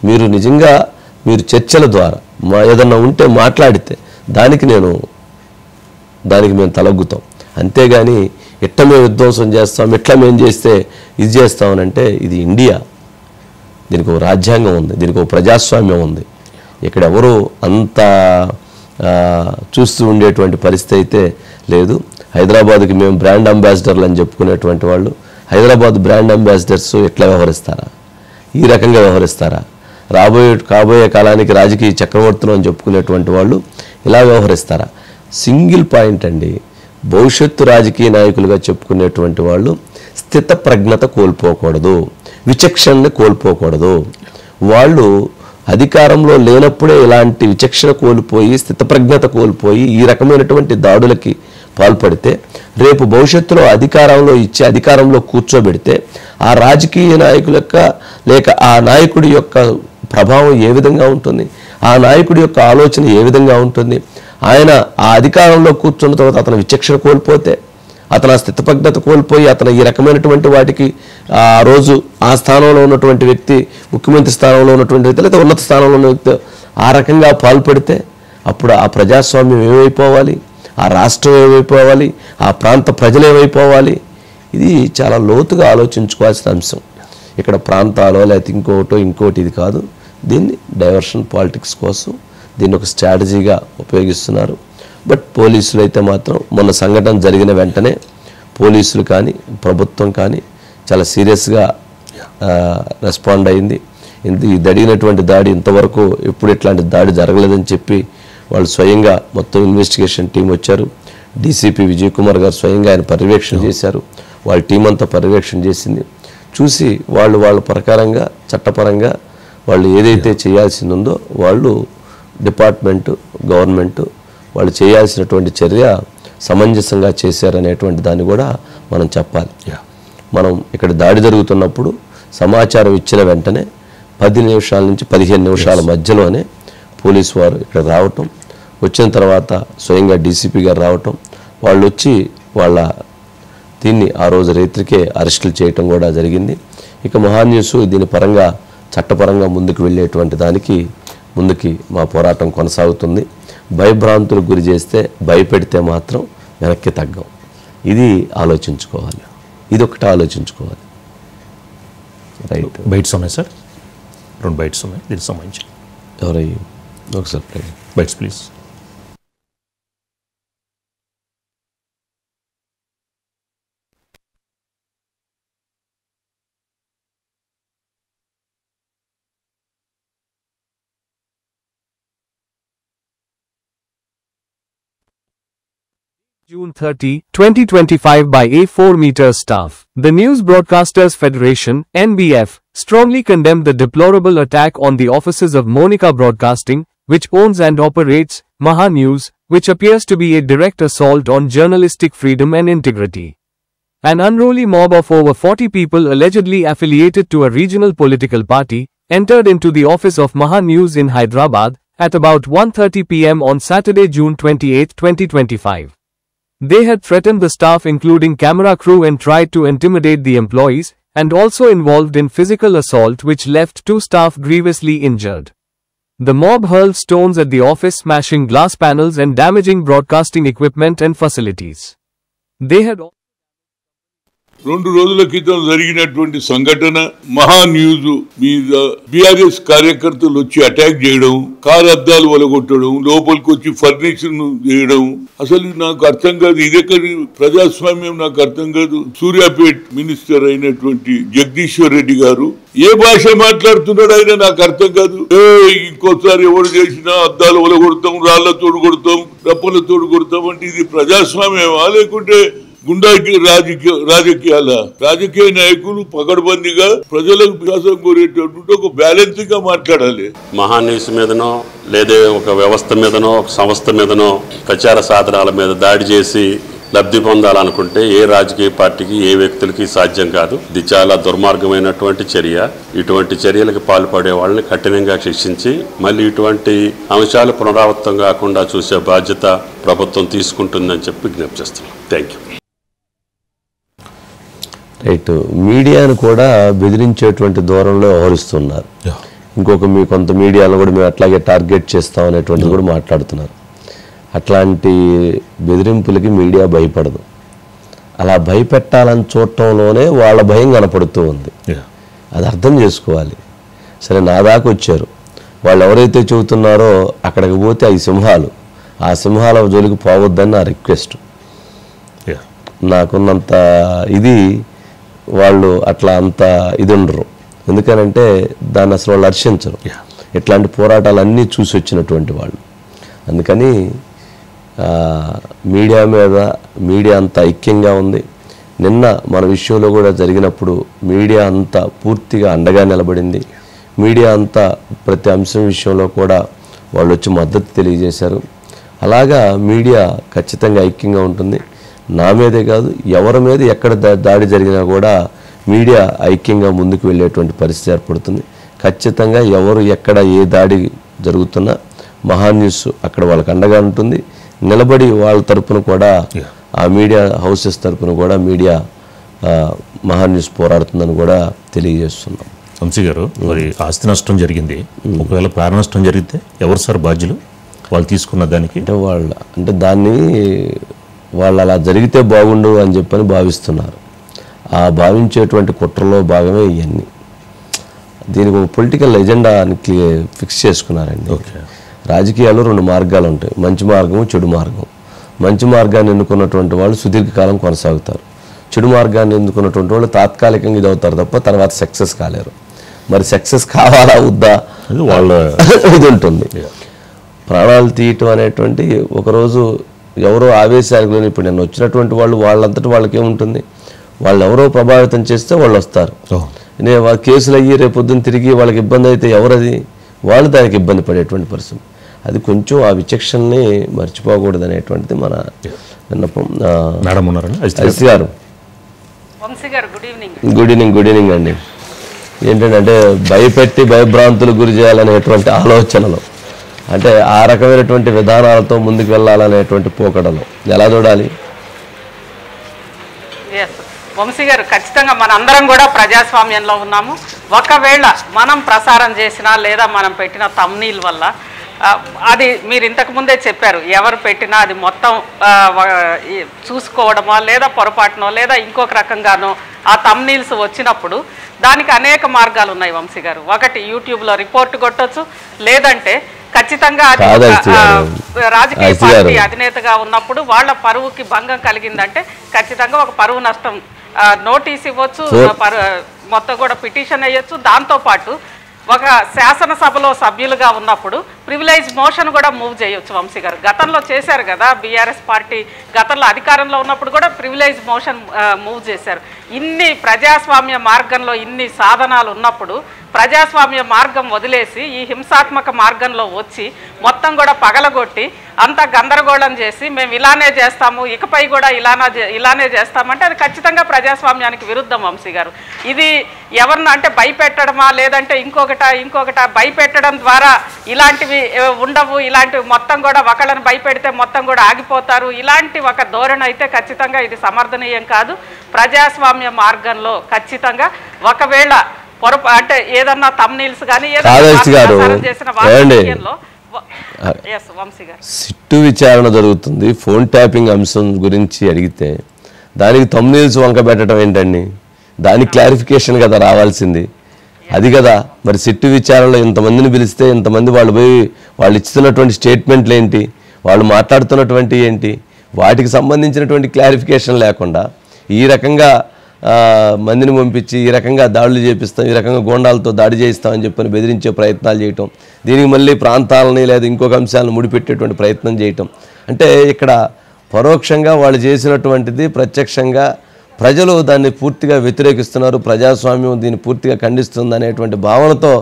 మీరు నిజంగా మీరు చర్చల ద్వారా ఏదన్నా ఉంటే మాట్లాడితే దానికి మేము తలగ్గుతాం. అంతేగాని ఎట్ట మేము విధ్వంసం చేస్తాం, ఎట్లా మేము చేస్తే ఇది చేస్తామనంటే ఇది ఇండియా. దీనికి ఒక రాజ్యాంగం ఉంది, దీనికి ఒక ప్రజాస్వామ్యం ఉంది. ఇక్కడ ఎవరు అంత చూస్తూ ఉండేటువంటి పరిస్థితి అయితే లేదు. హైదరాబాద్కి మేము బ్రాండ్ అంబాసిడర్లు అని చెప్పుకునేటువంటి వాళ్ళు హైదరాబాద్ బ్రాండ్ అంబాసిడర్స్ ఎట్లా వ్యవహరిస్తారా? ఈ రకంగా వ్యవహరిస్తారా? కాబోయే కాలానికి రాజకీయ చక్రవర్తులు అని చెప్పుకునేటువంటి వాళ్ళు ఇలా వ్యవహరిస్తారా? సింగిల్ పాయింట్ అండి, భవిష్యత్తు రాజకీయ నాయకులుగా చెప్పుకునేటువంటి వాళ్ళు స్థితప్రజ్ఞత కోల్పోకూడదు, విచక్షణని కోల్పోకూడదు. వాళ్ళు అధికారంలో లేనప్పుడే ఇలాంటి విచక్షణ కోల్పోయి స్థితప్రజ్ఞత కోల్పోయి ఈ రకమైనటువంటి దాడులకి పాల్పడితే రేపు భవిష్యత్తులో అధికారంలో కూర్చోబెడితే ఆ రాజకీయ నాయకుల యొక్క లేక ఆ నాయకుడి యొక్క ప్రభావం ఏ విధంగా ఉంటుంది, ఆ నాయకుడి యొక్క ఆలోచన ఏ విధంగా ఉంటుంది? ఆయన ఆ అధికారంలో కూర్చున్న తర్వాత అతను విచక్షణ కోల్పోతే, అతను ఆ స్థితప్రజ్ఞత కోల్పోయి అతను ఈ రకమైనటువంటి వాటికి ఆ రోజు ఆ స్థానంలో ఉన్నటువంటి వ్యక్తి, ముఖ్యమంత్రి స్థానంలో ఉన్నటువంటి వ్యక్తి లేదా ఉన్నత స్థానంలో ఉన్న వ్యక్తి ఆ రకంగా పాల్పడితే అప్పుడు ఆ ప్రజాస్వామ్యం ఏమైపోవాలి, ఆ రాష్ట్రం ఏమైపోవాలి, ఆ ప్రాంత ప్రజలు ఏమైపోవాలి? ఇది చాలా లోతుగా ఆలోచించుకోవాల్సిన అంశం. ఇక్కడ ప్రాంతాలో లేకపోతే ఇంకోటి ఇది కాదు. దీన్ని డైవర్షన్ పాలిటిక్స్ కోసం దీన్ని ఒక స్ట్రాటజీగా ఉపయోగిస్తున్నారు. బట్ పోలీసులు అయితే మాత్రం మొన్న సంఘటన జరిగిన వెంటనే పోలీసులు కానీ ప్రభుత్వం కానీ చాలా సీరియస్గా రెస్పాండ్ అయింది. ఈ జరిగినటువంటి దాడి ఇంతవరకు ఎప్పుడు ఇట్లాంటి దాడి జరగలేదని చెప్పి వాళ్ళు స్వయంగా మొత్తం ఇన్వెస్టిగేషన్ టీం వచ్చారు. డీసీపీ విజయ్ కుమార్ గారు స్వయంగా ఆయన పర్యవేక్షణ చేశారు. వాళ్ళ టీం అంతా పర్యవేక్షణ చేసింది. చూసి వాళ్ళ ప్రకారంగా చట్టపరంగా వాళ్ళు ఏదైతే చేయాల్సిందో వాళ్ళు డిపార్ట్మెంటు గవర్నమెంటు వాళ్ళు చేయాల్సినటువంటి చర్య సమంజసంగా చేశారనేటువంటి దాన్ని కూడా మనం చెప్పాలి. మనం ఇక్కడ దాడి జరుగుతున్నప్పుడు సమాచారం ఇచ్చిన వెంటనే 10 నిమిషాల నుంచి 15 నిమిషాల మధ్యలోనే పోలీసు వారు ఇక్కడ రావటం, వచ్చిన తర్వాత స్వయంగా డీసీపీ గారు రావటం, వాళ్ళు వచ్చి దీన్ని ఆ రోజు రాత్రికే అరెస్టులు చేయటం కూడా జరిగింది. ఇక మహాన్యూస్ దీని పరంగా చట్టపరంగా ముందుకు వెళ్ళేటువంటి దానికి ముందుకి మా పోరాటం కొనసాగుతుంది. భయభ్రాంతులకు గురి చేస్తే భయపెడితే మాత్రం వెనక్కి తగ్గం. ఇది ఆలోచించుకోవాలి, ఇది ఒకటి ఆలోచించుకోవాలి. రైట్, బైట్స్ ఉన్నాయి సార్, 2 బైట్స్ ఉన్నాయి దీనికి సంబంధించి. ఎవరయ్యి ఒకసారి bytes please. June 30, 2025 by A4 Meter staff. The News Broadcasters Federation, NBF, strongly condemned the deplorable attack on the offices of Monica Broadcasting, which owns and operates Maha News, which appears to be a direct assault on journalistic freedom and integrity. An unruly mob of over 40 people allegedly affiliated to a regional political party entered into the office of Maha News in Hyderabad at about 1:30 p.m. on Saturday, June 28, 2025. They had threatened the staff including camera crew and tried to intimidate the employees, and also involved in physical assault which left 2 staff grievously injured. The mob hurled stones at the office, smashing glass panels and damaging broadcasting equipment and facilities. They had 2 రోజుల క్రితం జరిగినటువంటి సంఘటన మహా news మీద BRS కార్యకర్తలు వచ్చి attack చేయడం, car అద్దాలు వలగొట్టడం, లోపలికి వచ్చి ఫర్నిచర్ చేయడం, అసలు నాకు అర్థం కాదు. ఇదెక్కడి ప్రజాస్వామ్యం నాకు అర్థం కాదు. సూర్యాపేట్ మినిస్టర్ అయినటువంటి జగదీశ్వర్ రెడ్డి గారు ఏ భాష మాట్లాడుతున్నాడు ఆయన నాకు అర్థం కాదు. ఇంకోసారి ఎవరు చేసినా అద్దాలు వలగొడతాం, రాళ్లతోడు కొడతాం, రప్పలతోడు కొడతాం అంటే ఇది ప్రజాస్వామ్యమా లేకుంటే గుండాకి రాజకీయ నాయకులు పకడ్బందీగా ప్రజలకు విశ్వాసం కోరేటటువంటి ఒక బ్యాలెన్సింగ్ గా మాట్లాడాలి. మహా న్యూస్ మీదనో లేదా ఒక వ్యవస్థ మీదనో ఒక సంస్థ మీదనో ప్రచార సాధనాల మీద దాడి చేసి లబ్ధి పొందాలనుకుంటే ఏ రాజకీయ పార్టీకి ఏ వ్యక్తులకి సాధ్యం కాదు. ఇది చాలా దుర్మార్గమైనటువంటి చర్య. ఇటువంటి చర్యలకు పాల్పడే వాళ్ళని కఠినంగా శిక్షించి మళ్ళీ ఇటువంటి అంశాలు పునరావృతం కాకుండా చూసే బాధ్యత ప్రభుత్వం తీసుకుంటుందని చెప్పి విజ్ఞప్తి చేస్తున్నాం. Thank you. రైట్, మీడియాను కూడా బెదిరించేటువంటి ధోరణిలో వ్యవహరిస్తున్నారు. ఇంకొక మీ కొంత మీడియాలో కూడా మేము అట్లాగే టార్గెట్ చేస్తాం అనేటువంటిది కూడా మాట్లాడుతున్నారు. అట్లాంటి బెదిరింపులకి మీడియా భయపడదు. అలా భయపెట్టాలని చూడటంలోనే వాళ్ళ భయం కనపడుతూ ఉంది. అది అర్థం చేసుకోవాలి. సరే, నా దాకా వచ్చారు, వాళ్ళు ఎవరైతే చెబుతున్నారో అక్కడికి పోతే అవి సింహాలు, ఆ సింహాల జోలికి పోవద్దని నా రిక్వెస్ట్. నాకున్నంత ఇది వాళ్ళు అట్లా అంత ఇది ఉండరు. ఎందుకనంటే దాన్ని అసలు వాళ్ళు హర్షించరు. ఇట్లాంటి పోరాటాలన్నీ చూసి వచ్చినటువంటి వాళ్ళు. అందుకని మీడియా మీద మీడియా అంత ఐక్యంగా ఉంది. నిన్న మన విషయంలో కూడా జరిగినప్పుడు మీడియా అంతా పూర్తిగా అండగా నిలబడింది. మీడియా అంతా ప్రతి అంశం విషయంలో కూడా వాళ్ళు వచ్చి మద్దతు తెలియజేశారు. అలాగా మీడియా ఖచ్చితంగా ఐక్యంగా ఉంటుంది. నా మీదే కాదు, ఎవరి మీద ఎక్కడ దాడి జరిగినా కూడా మీడియా ఐక్యంగా ముందుకు వెళ్ళేటువంటి పరిస్థితి ఏర్పడుతుంది. ఖచ్చితంగా ఎవరు ఎక్కడ ఏ దాడి జరుగుతున్నా మహాన్యూస్ అక్కడ వాళ్ళకి అండగా ఉంటుంది. నిలబడి వాళ్ళ తరపున కూడా ఆ మీడియా హౌసెస్ తరపున కూడా మీడియా మహాన్యూస్ పోరాడుతుందని కూడా తెలియజేస్తున్నాం. వంశీ గారు, మరి ఆస్తి నష్టం జరిగింది, ఒకవేళ ప్రాణ నష్టం జరిగితే ఎవరు సార్ బాధ్యులు? వాళ్ళు తీసుకున్న దానికి అంటే దాన్ని వాళ్ళు అలా జరిగితే బాగుండు అని చెప్పని భావిస్తున్నారు. ఆ భావించేటువంటి కుట్రలో భాగమే ఇవన్నీ. దీనికి ఒక పొలిటికల్ ఎజెండా ఫిక్స్ చేసుకున్నారండి. రాజకీయాల్లో 2 మార్గాలు ఉంటాయి, మంచి మార్గం, చెడు మార్గం. మంచి మార్గాన్ని ఎన్నుకున్నటువంటి వాళ్ళు సుదీర్ఘకాలం కొనసాగుతారు. చెడు మార్గాన్ని ఎన్నుకున్నటువంటి వాళ్ళు తాత్కాలికంగా ఇది అవుతారు తప్ప తర్వాత సక్సెస్ కాలేరు. మరి సక్సెస్ కావాలా వద్దా వాళ్ళ ఇది ఉంటుంది. ప్రాణాలు తీయటం అనేటువంటి ఒకరోజు ఎవరో ఆవేశాలకు, ఇప్పుడు నేను వచ్చినటువంటి వాళ్ళు వాళ్ళంతటి వాళ్ళకి ఏముంటుంది, వాళ్ళు ఎవరో ప్రభావితం చేస్తే వాళ్ళు వస్తారు. నేను వాళ్ళ కేసులు అయ్యి రేపు పొద్దున్న తిరిగి వాళ్ళకి ఇబ్బంది అయితే ఎవరది, వాళ్ళు దానికి ఇబ్బంది పడేటువంటి పరిస్థితి. అది కొంచెం ఆ విచక్షణని మర్చిపోకూడదు అనేటువంటిది మన విన్నపం. ఐసి గారు, గుడ్ ఈవినింగ్ అండి. ఏంటంటే భయపెట్టి భయభ్రాంతులు గురి చేయాలనేటువంటి ఆలోచనలు, అంటే ఆ రకమైనటువంటి విధానాలతో ముందుకు వెళ్ళాలనేటువంటి పోకడలు ఎలా చూడాలి? వంశీ గారు, ఖచ్చితంగా మనందరం కూడా ప్రజాస్వామ్యంలో ఉన్నాము. ఒకవేళ మనం ప్రసారం చేసినా లేదా మనం పెట్టిన థంబ్నెయిల్ వల్ల అది మీరు ఇంతకుముందే చెప్పారు, ఎవరు పెట్టినా అది మొత్తం చూసుకోవడమో లేదా పొరపాటునో లేదా ఇంకొక రకంగానో ఆ థంబ్నెయిల్స్ వచ్చినప్పుడు దానికి అనేక మార్గాలు ఉన్నాయి వంశీ గారు. ఒకటి యూట్యూబ్లో రిపోర్ట్ కొట్టొచ్చు, లేదంటే ఖచ్చితంగా అది రాజకీయ పార్టీ అధినేతగా ఉన్నప్పుడు వాళ్ళ పరువుకి భంగం కలిగిందంటే ఖచ్చితంగా ఒక పరువు నష్టం నోటీస్ ఇవ్వచ్చు, మొత్తం కూడా పిటిషన్ వేయచ్చు. దాంతోపాటు ఒక శాసనసభలో సభ్యులుగా ఉన్నప్పుడు ప్రివిలేజ్ మోషన్ కూడా మూవ్ చేయొచ్చు వంశీ గారు. గతంలో చేశారు కదా బీఆర్ఎస్ పార్టీ, గతంలో అధికారంలో ఉన్నప్పుడు కూడా ప్రివిలేజ్ మోషన్ మూవ్ చేశారు. ఇన్ని ప్రజాస్వామ్య మార్గంలో ఇన్ని సాధనాలు ఉన్నప్పుడు ప్రజాస్వామ్య మార్గం వదిలేసి ఈ హింసాత్మక మార్గంలో వచ్చి మొత్తం కూడా పగలగొట్టి అంత గందరగోళం చేసి మేము ఇలానే చేస్తాము, ఇకపై కూడా ఇలానే చేస్తామంటే అది ఖచ్చితంగా ప్రజాస్వామ్యానికి విరుద్ధం వంశీ గారు. ఇది ఎవరిని అంటే భయపెట్టడమా లేదంటే ఇంకొకట భయపెట్టడం ద్వారా ఇలాంటివి ఉండవు, ఇలాంటివి మొత్తం కూడా ఒకళ్ళని భయపెడితే మొత్తం కూడా ఆగిపోతారు, ఇలాంటి ఒక ధోరణి అయితే ఖచ్చితంగా ఇది సమర్థనీయం కాదు. ప్రజాస్వామ్య మార్గంలో ఖచ్చితంగా ఒకవేళ అంటే ఏదన్నా థంబ్నెయిల్స్ కానీ సిట్టు విచారణ జరుగుతుంది, ఫోన్ ట్యాపింగ్ అంశం గురించి అడిగితే దానికి థంబ్నెయిల్స్ వంక పెట్టడం ఏంటండి? దానికి క్లారిఫికేషన్ కదా రావాల్సింది, అది కదా. మరి సిట్టు విచారణలో ఇంతమందిని పిలిస్తే ఇంతమంది వాళ్ళు పోయి వాళ్ళు ఇస్తున్నటువంటి స్టేట్మెంట్లు ఏంటి, వాళ్ళు మాట్లాడుతున్నటువంటి ఏంటి, వాటికి సంబంధించినటువంటి క్లారిఫికేషన్ లేకుండా ఈ రకంగా మందిని పంపించి ఈ రకంగా దాడులు చేపిస్తాం, ఈ రకంగా గోండాలతో దాడి చేయిస్తామని చెప్పని బెదిరించే ప్రయత్నాలు చేయటం, దీనికి మళ్ళీ ప్రాంతాలని లేదా ఇంకొక అంశాలను ముడిపెట్టేటువంటి ప్రయత్నం చేయటం, అంటే ఇక్కడ పరోక్షంగా వాళ్ళు చేసినటువంటిది ప్రత్యక్షంగా ప్రజలు దాన్ని పూర్తిగా వ్యతిరేకిస్తున్నారు, ప్రజాస్వామ్యం దీన్ని పూర్తిగా ఖండిస్తుంది అనేటువంటి భావనతో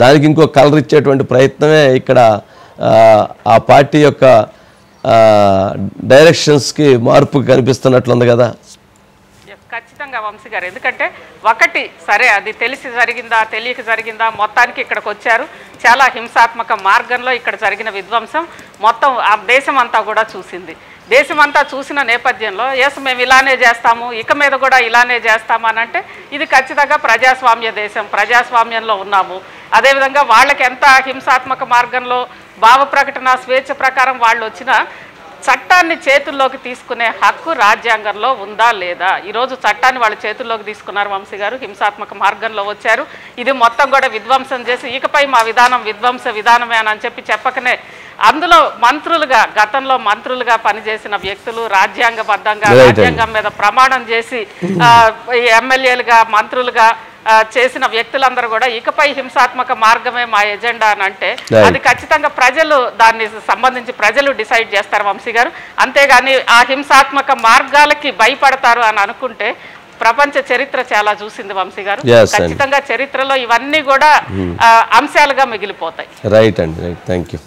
దానికి ఇంకో కలర్ ఇచ్చేటువంటి ప్రయత్నమే ఇక్కడ ఆ పార్టీ యొక్క డైరెక్షన్స్కి మార్పు కనిపిస్తున్నట్లుంది కదా. ఖచ్చితంగా వంశీ గారు, ఎందుకంటే ఒకటి సరే అది తెలిసి జరిగిందా తెలియక జరిగిందా, మొత్తానికి ఇక్కడికి వచ్చారు, చాలా హింసాత్మక మార్గంలో ఇక్కడ జరిగిన విధ్వంసం మొత్తం ఆ దేశం అంతా కూడా చూసింది. దేశమంతా చూసిన నేపథ్యంలో ఎస్ మేము ఇలానే చేస్తాము, ఇక మీద కూడా ఇలానే చేస్తాము అని అంటే ఇది ఖచ్చితంగా ప్రజాస్వామ్య దేశం, ప్రజాస్వామ్యంలో ఉన్నాము, అదేవిధంగా వాళ్ళకి ఎంత హింసాత్మక మార్గంలో భావ ప్రకటన స్వేచ్ఛ ప్రకారం వాళ్ళు వచ్చినా చట్టాన్ని చేతుల్లోకి తీసుకునే హక్కు రాజ్యాంగంలో ఉందా లేదా? ఈరోజు చట్టాన్ని వాళ్ళ చేతుల్లోకి తీసుకున్నారు వంశీ గారు, హింసాత్మక మార్గంలో వచ్చారు, ఇది మొత్తం కూడా విధ్వంసం చేసి ఇకపై మా విధానం విధ్వంస విధానమే అని చెప్పకనే అందులో మంత్రులుగా గతంలో మంత్రులుగా పనిచేసిన వ్యక్తులు రాజ్యాంగబద్ధంగా రాజ్యాంగం మీద ప్రమాణం చేసి ఎమ్మెల్యేలుగా మంత్రులుగా చేసిన వ్యక్తులందరూ కూడా ఇకపై హింసాత్మక మార్గమే మా ఎజెండా అని అంటే అది ఖచ్చితంగా ప్రజలు దాన్ని సంబంధించి ప్రజలు డిసైడ్ చేస్తారు వంశీ గారు. అంతేగాని ఆ హింసాత్మక మార్గాలకి భయపడతారు అని అనుకుంటే ప్రపంచ చరిత్ర చాలా చూసింది వంశీ గారు. ఖచ్చితంగా చరిత్రలో ఇవన్నీ కూడా అంశాలుగా మిగిలిపోతాయి. రైట్ అండి, రైట్. Thank you.